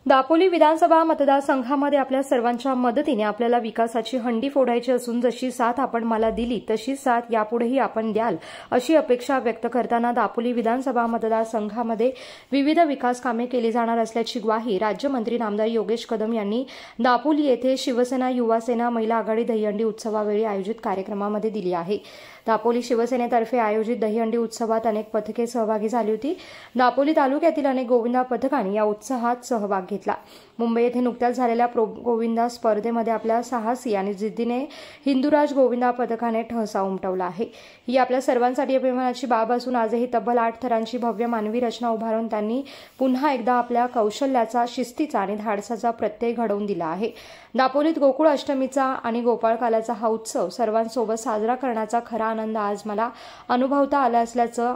दापोली विधानसभा मतदारसंघामध्ये आपल्या सर्वांच्या मदतीने आपल्याला विकासाची हंडी फोडायची असून जशी साथ आपण मला दिली तशी साथ यापुढेही आपण द्याल अशी अपेक्षा व्यक्त करताना दापोली विधानसभा मतदारसंघामध्ये विविध विकास कामे केली जाणार असल्याची ग्वाही राज्यमंत्री नामदार योगेश कदम यांनी दापोली येथे शिवसेना युवा सेना महिला आघाडी दहीहंडी उत्सवावेळी आयोजित कार्यक्रमामध्ये दिली आहे। दापोली शिवसेनेतर्फे आयोजित दहीहंडी उत्सवात अनेक पथके सहभागी झाली होती। दापोली तालुक्यातील अनेक गोविंदा पथकांनी या उत्साहात सहभाग घेतला। मुंबई येथे नुकत्याच झालेल्या प्रो गोविंदा स्पर्धेमध्ये आपल्या साहसी आणि जिद्दीने हिंदुराज गोविंदा पथकाने ठसा उमटवला आहे। ही आपल्या सर्वांसाठी अभिमानाची बाब असून आजही तब्बल 8 थरांची भव्य मानवी रचना उभारून त्यांनी पुन्हा एकदा आपल्या कौशल्याचा, शिस्तीचा आणि धाडसाचा प्रत्यय घडवून दिला आहे। दापोलीत गोकुळ अष्टमीचा आणि गोपाळकालाचा हा उत्सव सर्वांसोबत साजरा करण्याचा खरा आनंद आज मला अनुभवता आला असल्याचं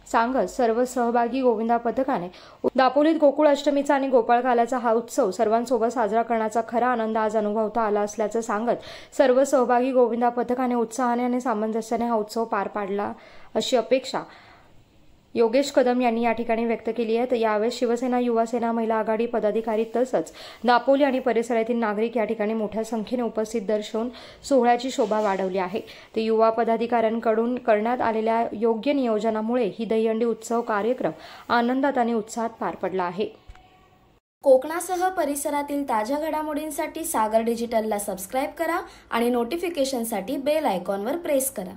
सांगत सर्व सहभागी गोविंदा पथकाने दापोलीत गोकुळ अष्टमीचा आणि गोपाळकालाचा हा उत्सव सर्वांसोबत साजरा करण्याचा खरा आनंद आज अनुभवता आला असल्याचं सांगत सर्व सहभागी गोविंदा पथकाने उत्साहाने आणि सामंजस्याने हा उत्सव पार पाडला अशी अपेक्षा योगेश कदम यांनी या ठिकाणी व्यक्त केली आहे। तर यावेळी शिवसेना युवा सेना महिला आघाडी पदाधिकारी तसंच दापोली आणि परिसरातील नागरिक या ठिकाणी मोठ्या संख्येने उपस्थित दर्शवून सोहळ्याची शोभा वाढवली आहे। तर युवा पदाधिकाऱ्यांकडून करण्यात आलेल्या योग्य नियोजनामुळे ही दहीहंडी उत्सव कार्यक्रम आनंदात आणि उत्साहात पार पडला आहे। कोकणासह परिसरातील ताज्या घडामोडींसाठी सागर डिजिटलला सबस्क्राइब करा आणि नोटिफिकेशनसाठी बेल आयकॉनवर प्रेस करा।